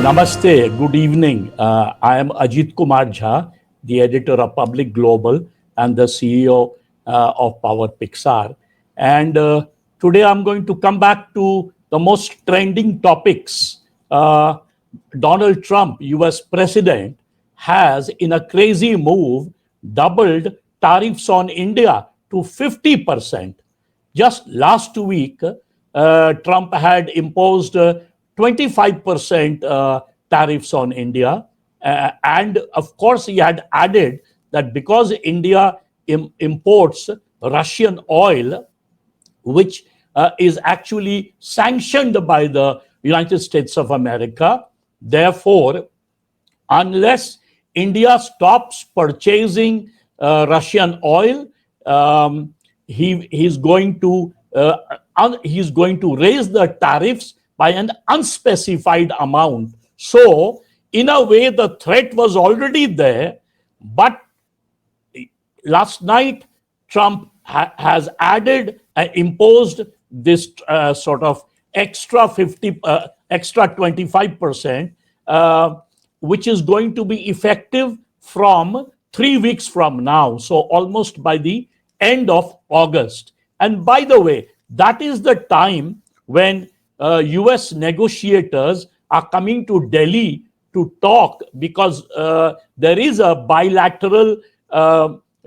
Namaste, good evening. I am Ajit Kumar Jha, the editor of Public Global and the CEO of Power Pixar. And today I'm going to come back to the most trending topics. Donald Trump, US President, has, in a crazy move, doubled tariffs on India to 50%. Just last week, Trump had imposed 25% tariffs on India. And of course, he had added that because India imports Russian oil, which is actually sanctioned by the United States of America, therefore, unless India stops purchasing Russian oil, he's going to raise the tariffs by an unspecified amount. So, in a way, the threat was already there, but last night Trump has added, imposed this sort of extra 25%, which is going to be effective from 3 weeks from now. So almost by the end of August. And by the way, that is the time when US negotiators are coming to Delhi to talk, because there is a bilateral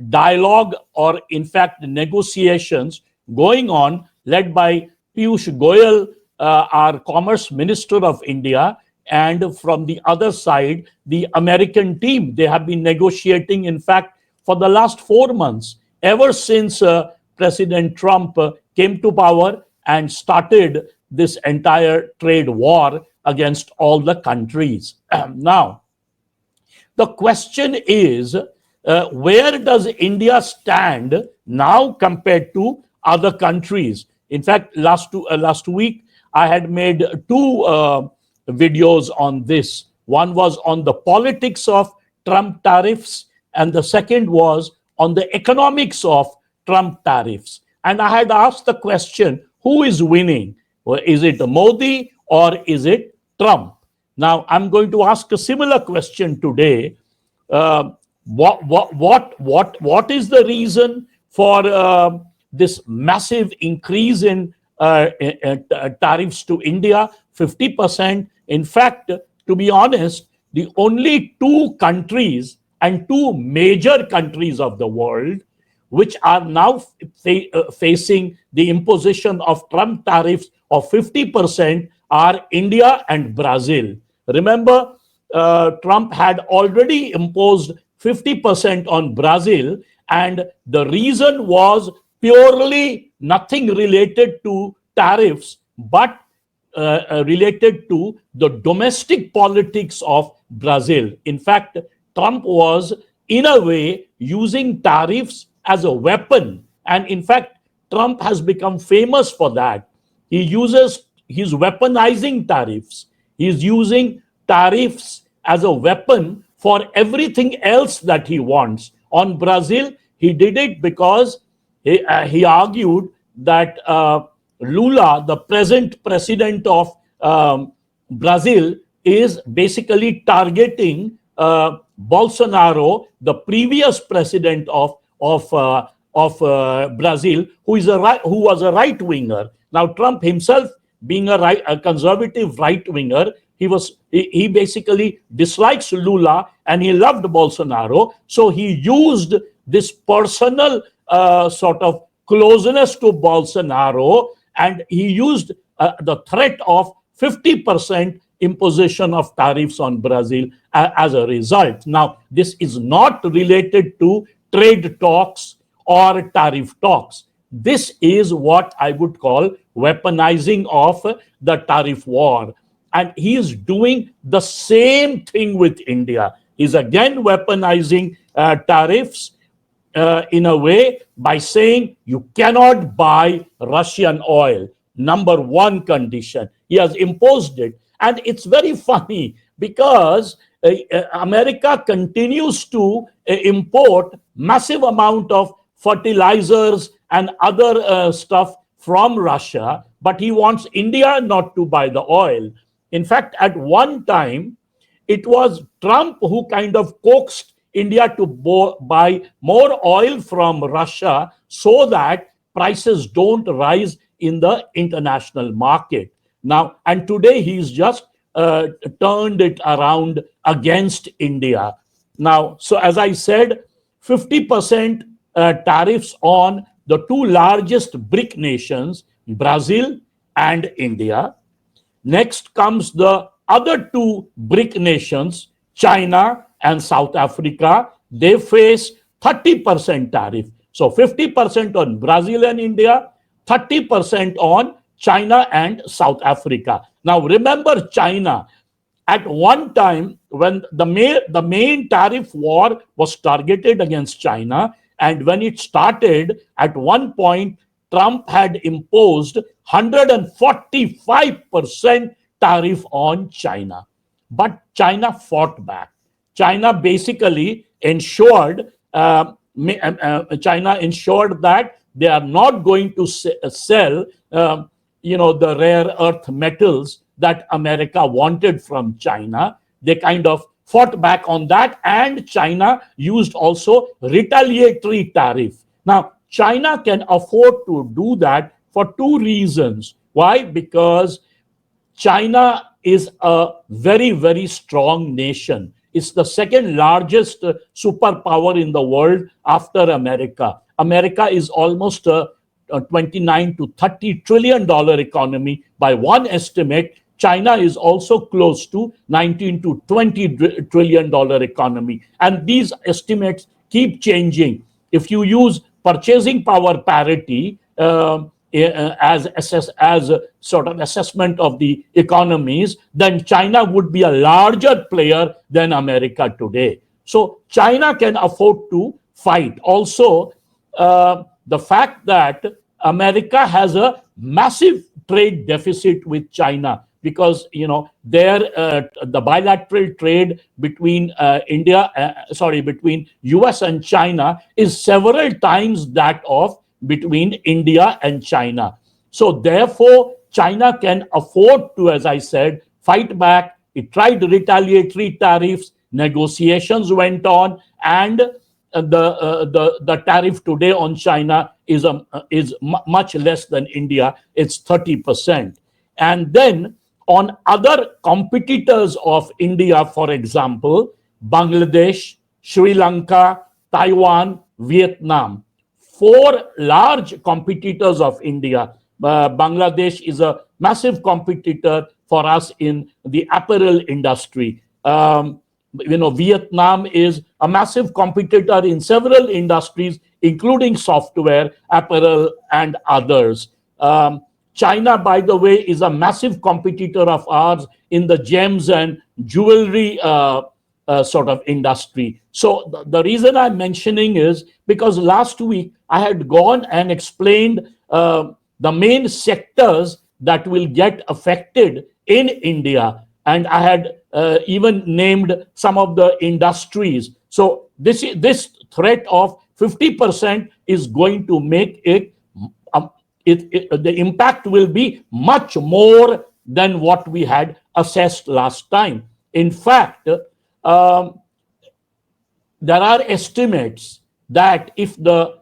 dialogue, or in fact negotiations going on, led by Piyush Goyal, our Commerce Minister of India, and from the other side, the American team. They have been negotiating, in fact, for the last 4 months, ever since President Trump came to power and started this entire trade war against all the countries. Now, the question is, where does India stand now compared to other countries? In fact, last week, I had made two videos on this. One was on the politics of Trump tariffs, and the second was on the economics of Trump tariffs. And I had asked the question, who is winning? Well, is it Modi or is it Trump? Now, I'm going to ask a similar question today. What is the reason for this massive increase in tariffs to India, 50%? In fact, to be honest, the only two countries and two major countries of the world which are now facing the imposition of Trump tariffs of 50% are India and Brazil. Remember, Trump had already imposed 50% on Brazil, and the reason was purely nothing related to tariffs, but related to the domestic politics of Brazil. In fact, Trump was, in a way, using tariffs as a weapon. And in fact, Trump has become famous for that. He's weaponizing tariffs. He's using tariffs as a weapon for everything else that he wants. On Brazil, he did it because he argued that Lula, the present president of Brazil, is basically targeting Bolsonaro, the previous president of Brazil, who was a right winger. Now, Trump himself, being a conservative right winger, he basically dislikes Lula and he loved Bolsonaro. So he used this personal sort of closeness to Bolsonaro, and he used the threat of 50% imposition of tariffs on Brazil as a result. Now, this is not related to trade talks or tariff talks. This is what I would call weaponizing of the tariff war. And he is doing the same thing with India. He's again weaponizing tariffs in a way by saying you cannot buy Russian oil. Number one condition. He has imposed it. And it's very funny because America continues to import massive amount of fertilizers and other stuff from Russia, but he wants India not to buy the oil. In fact, at one time, it was Trump who kind of coaxed India to buy more oil from Russia so that prices don't rise in the international market. Now, and today he's just turned it around against India. Now, so as I said, 50% tariffs on the two largest BRIC nations, Brazil and India. Next comes the other two BRIC nations, China and South Africa. They face 30% tariff. So 50% on Brazil and India, 30% on China and South Africa. Now remember China. At one time, when the main tariff war was targeted against China, and when it started, at one point, Trump had imposed 145% tariff on China. But China fought back. China basically ensured China ensured that they are not going to sell the rare earth metals that America wanted from China. They kind of fought back on that, and China used also retaliatory tariff. Now, China can afford to do that for two reasons. Why? Because China is a very, very strong nation. It's the second largest superpower in the world after America. America is almost a 29 to 30 trillion dollar economy by one estimate. China is also close to 19 to 20 trillion dollar economy. And these estimates keep changing. If you use purchasing power parity as a sort of assessment of the economies, then China would be a larger player than America today. So China can afford to fight. Also, the fact that America has a massive trade deficit with China, because the bilateral trade between between US and China is several times that of between India and China. So therefore, China can afford to, as I said, fight back. It tried retaliatory tariffs, negotiations went on, and the tariff today on China is much less than India. It's 30%. And then on other competitors of India, for example, Bangladesh, Sri Lanka, Taiwan, Vietnam, four large competitors of India. Bangladesh is a massive competitor for us in the apparel industry. Vietnam is a massive competitor in several industries, including software, apparel, and others. China, by the way, is a massive competitor of ours in the gems and jewelry sort of industry. So the reason I'm mentioning is because last week I had gone and explained the main sectors that will get affected in India. And I had even named some of the industries. So this threat of 50% is going to make it, the impact will be much more than what we had assessed last time. In fact, there are estimates that if the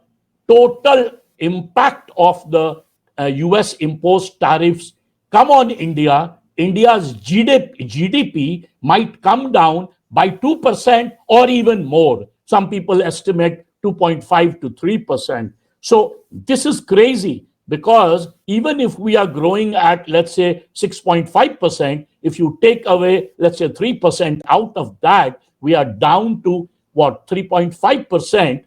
total impact of the US imposed tariffs come on India, India's GDP might come down by 2% or even more. Some people estimate 2.5 to 3%. So this is crazy, because even if we are growing at, let's say, 6.5%, if you take away, let's say, 3% out of that, we are down to what, 3.5%.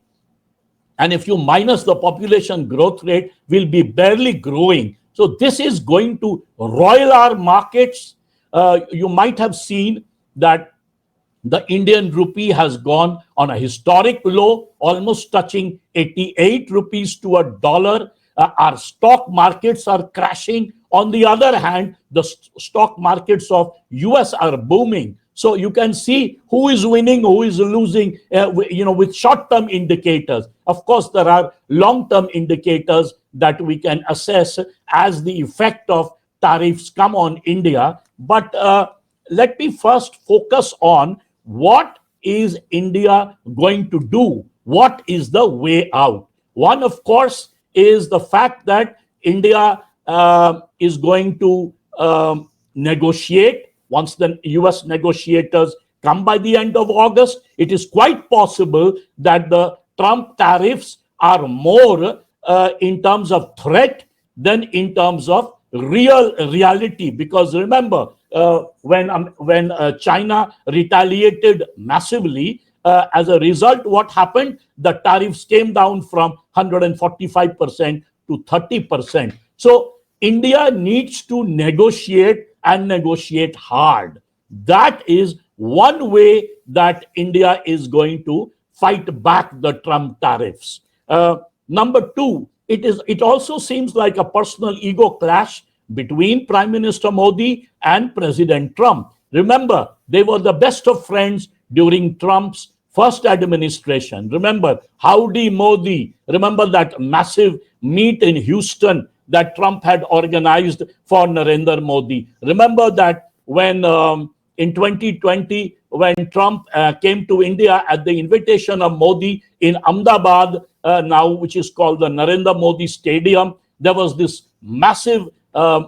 And if you minus the population growth rate, we'll be barely growing. So this is going to roil our markets. You might have seen that the Indian rupee has gone on a historic low, almost touching 88 rupees to a dollar. Our stock markets are crashing. On the other hand, the stock markets of US are booming. So you can see who is winning, who is losing, with short-term indicators. Of course, there are long-term indicators that we can assess as the effect of tariffs come on India. But let me first focus on what is India going to do? What is the way out? One, of course, is the fact that India is going to negotiate. Once the US negotiators come by the end of August, it is quite possible that the Trump tariffs are more in terms of threat than in terms of reality. Because remember, when China retaliated massively, as a result, what happened? The tariffs came down from 145% to 30%. So India needs to negotiate and negotiate hard. That is one way that India is going to fight back the Trump tariffs. Number two, it also seems like a personal ego clash between Prime Minister Modi and President Trump. Remember, they were the best of friends during Trump's first administration. Remember, Howdy Modi. Remember that massive meet in Houston that Trump had organized for Narendra Modi. Remember that when in 2020, when Trump came to India at the invitation of Modi in Ahmedabad, now which is called the Narendra Modi Stadium, there was this massive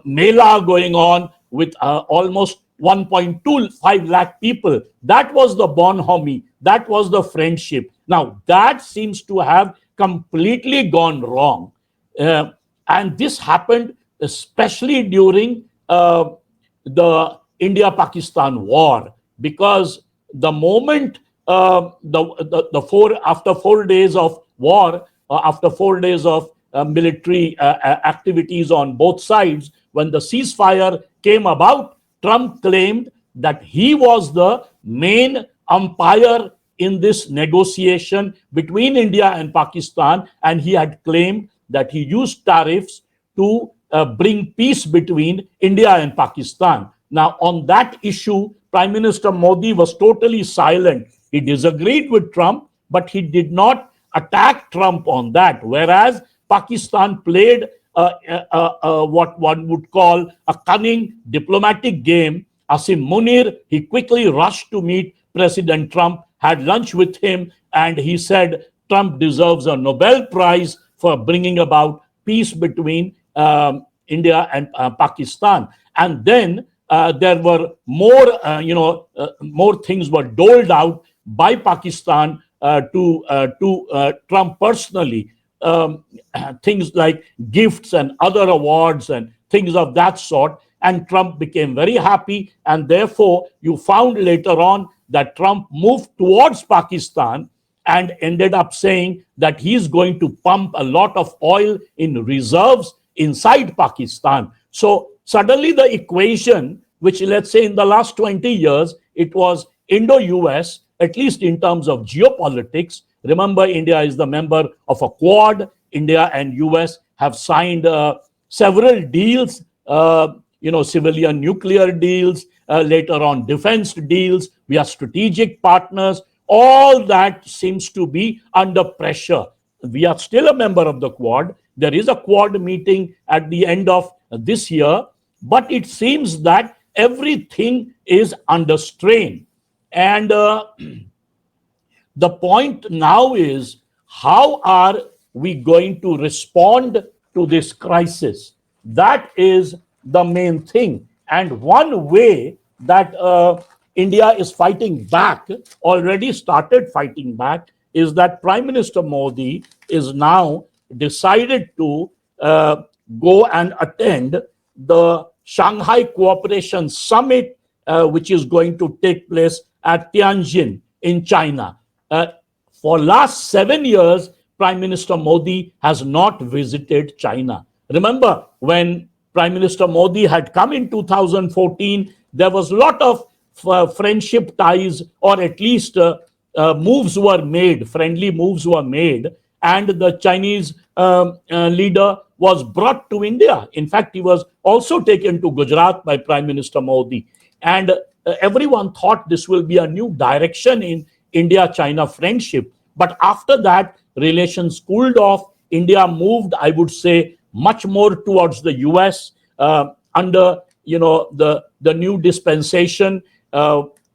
mela going on with almost 1.25 lakh people. That was the bonhomie. That was the friendship. Now, that seems to have completely gone wrong. And this happened especially during the India-Pakistan war, because the moment after 4 days of war, after 4 days of military activities on both sides, when the ceasefire came about, Trump claimed that he was the main umpire in this negotiation between India and Pakistan, and he had claimed that he used tariffs to bring peace between India and Pakistan. Now, on that issue, Prime Minister Modi was totally silent. He disagreed with Trump, but he did not attack Trump on that, whereas Pakistan played what one would call a cunning diplomatic game. Asim Munir, he quickly rushed to meet President Trump, had lunch with him, and he said Trump deserves a Nobel Prize for bringing about peace between India and Pakistan. And then there were more, more things were doled out by Pakistan to Trump personally. Things like gifts and other awards and things of that sort. And Trump became very happy. And therefore, you found later on that Trump moved towards Pakistan and ended up saying that he's going to pump a lot of oil in reserves inside Pakistan. So suddenly the equation, which let's say in the last 20 years, it was Indo-US, at least in terms of geopolitics. Remember, India is the member of a Quad. India and US have signed several deals, civilian nuclear deals, later on defense deals. We are strategic partners. All that seems to be under pressure. We are still a member of the Quad. There is a Quad meeting at the end of this year, but it seems that everything is under strain. And the point now is, how are we going to respond to this crisis? That is the main thing. And one way that India is fighting back, already started fighting back, is that Prime Minister Modi is now decided to go and attend the Shanghai Cooperation Summit, which is going to take place at Tianjin in China. For last 7 years, Prime Minister Modi has not visited China. Remember, when Prime Minister Modi had come in 2014, there was a lot of friendship ties, or at least moves were made, friendly moves were made, and the Chinese leader was brought to India. In fact, he was also taken to Gujarat by Prime Minister Modi. And everyone thought this will be a new direction in India-China friendship. But after that, relations cooled off. India moved, I would say, much more towards the US under the new dispensation.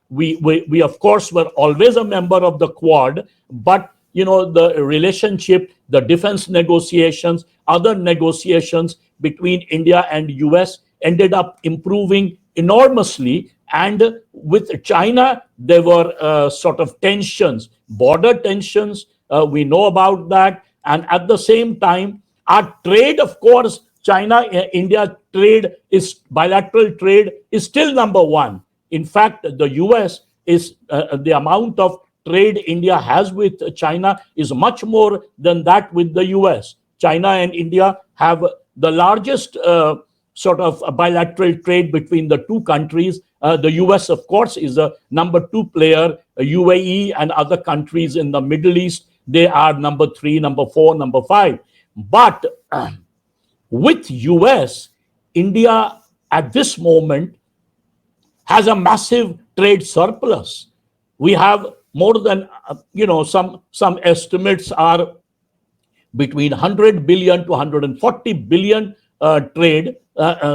We of course were always a member of the Quad, but the relationship, the defense negotiations, other negotiations between India and US ended up improving enormously. And with China, there were sort of tensions, border tensions. We know about that. And at the same time, our trade, of course, China-India trade bilateral trade is still number one. In fact, the US is the amount of trade India has with China is much more than that with the US. China and India have the largest sort of bilateral trade between the two countries. The US, of course, is a number two player. UAE and other countries in the Middle East, they are number three, number four, number five. But with US, India at this moment has a massive trade surplus. We have more than, some estimates are between 100 billion to 140 billion trade.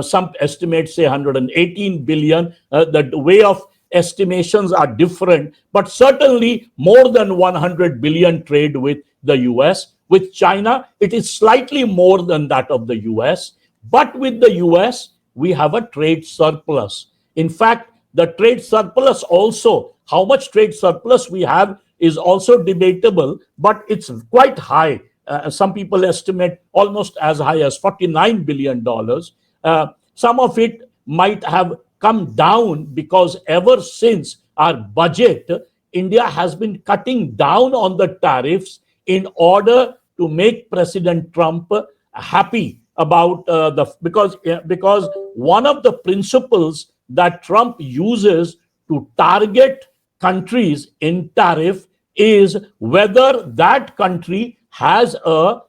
Some estimates say 118 billion. The way of estimations are different, but certainly more than 100 billion trade with the US. With China, it is slightly more than that of the US. But with the US, we have a trade surplus. In fact, the trade surplus also, how much trade surplus we have is also debatable, but it's quite high. Some people estimate almost as high as $49 billion. Some of it might have come down because ever since our budget, India has been cutting down on the tariffs in order to make President Trump happy about because one of the principles that Trump uses to target countries in tariff is whether that country has a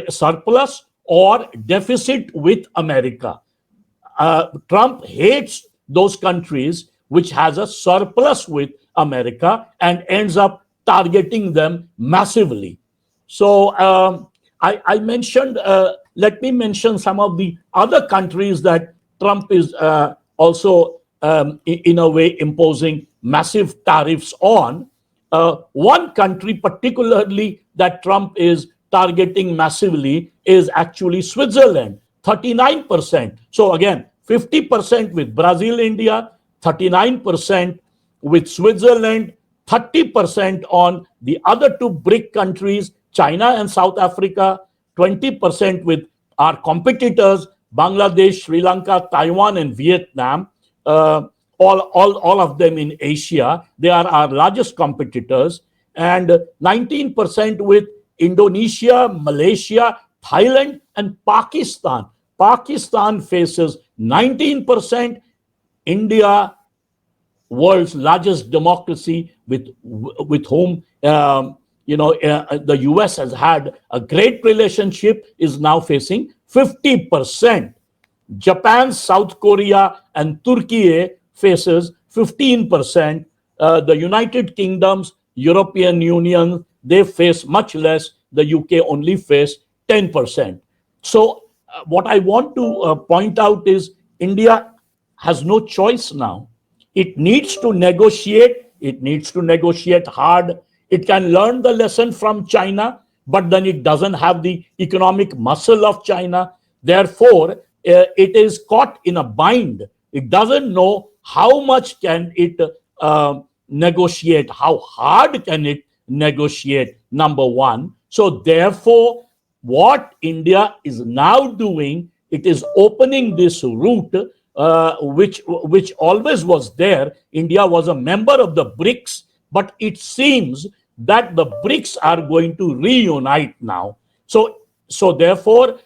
surplus or deficit with America. Trump hates those countries which has a surplus with America and ends up targeting them massively. So I mentioned, let me mention some of the other countries that Trump is also in a way imposing massive tariffs on. One country particularly that Trump is targeting massively is actually Switzerland, 39%. So again, 50% with Brazil, India, 39% with Switzerland, 30% on the other two BRIC countries, China and South Africa, 20% with our competitors, Bangladesh, Sri Lanka, Taiwan, and Vietnam, all of them in Asia. They are our largest competitors, and 19% with Indonesia, Malaysia, Thailand, and Pakistan. Pakistan faces 19%. India, world's largest democracy, with whom the US has had a great relationship, is now facing 50%. Japan, South Korea, and Turkey faces 15%. The United Kingdom's European Union, they face much less. The UK only face 10%. So what I want to point out is India has no choice now. It needs to negotiate. It needs to negotiate hard. It can learn the lesson from China, but then it doesn't have the economic muscle of China. Therefore, it is caught in a bind. It doesn't know how much can it negotiate, how hard can it negotiate, number one. So therefore, what India is now doing, it is opening this route, which always was there. India was a member of the BRICS, but it seems that the BRICS are going to reunite now. So therefore,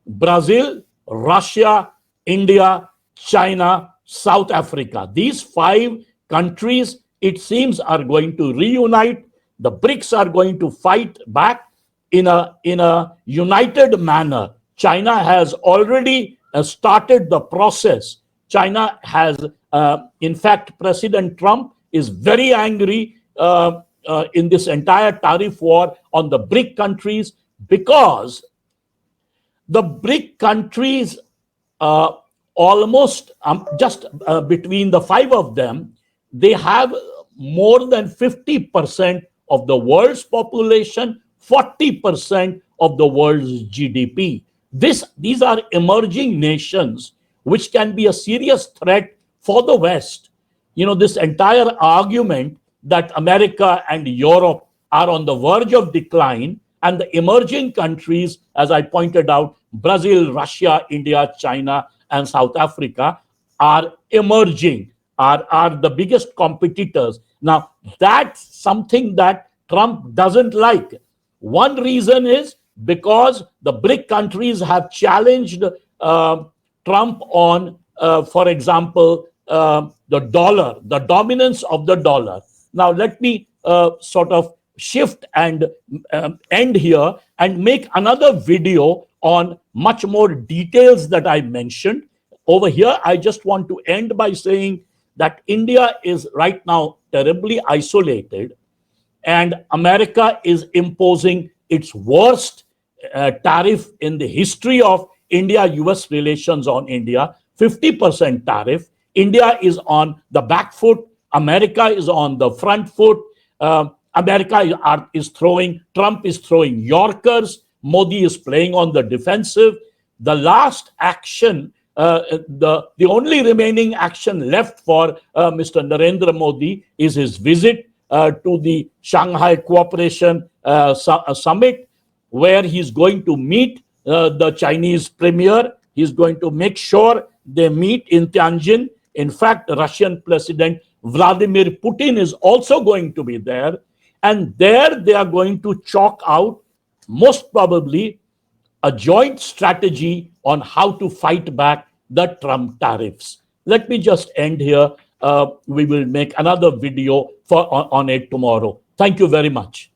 Brazil, Russia, India, China, South Africa, these 5 countries, it seems, are going to reunite. The BRICS are going to fight back in a united manner. China has already started the process. China has, in fact, President Trump is very angry in this entire tariff war on the BRIC countries, because the BRIC countries almost just between the five of them, they have more than 50% of the world's population, 40% of the world's GDP. These are emerging nations which can be a serious threat for the West. You know, this entire argument that America and Europe are on the verge of decline, and the emerging countries, as I pointed out, Brazil, Russia, India, China, and South Africa, are emerging, are the biggest competitors. Now, that's something that Trump doesn't like. One reason is because the BRIC countries have challenged Trump on, for example, the dollar, the dominance of the dollar. Now, let me sort of shift and end here and make another video on much more details that I mentioned. Over here, I just want to end by saying that India is right now terribly isolated, and America is imposing its worst tariff in the history of India-US relations on India, 50% tariff. India is on the back foot. America is on the front foot. America is throwing, Trump is throwing Yorkers. Modi is playing on the defensive. The last action, the only remaining action left for Mr. Narendra Modi is his visit to the Shanghai Cooperation Summit, where he's going to meet the Chinese premier. He's going to make sure they meet in Tianjin. In fact, Russian President Vladimir Putin is also going to be there. And there they are going to chalk out, most probably, a joint strategy on how to fight back the Trump tariffs. Let me just end here. We will make another video on it tomorrow. Thank you very much.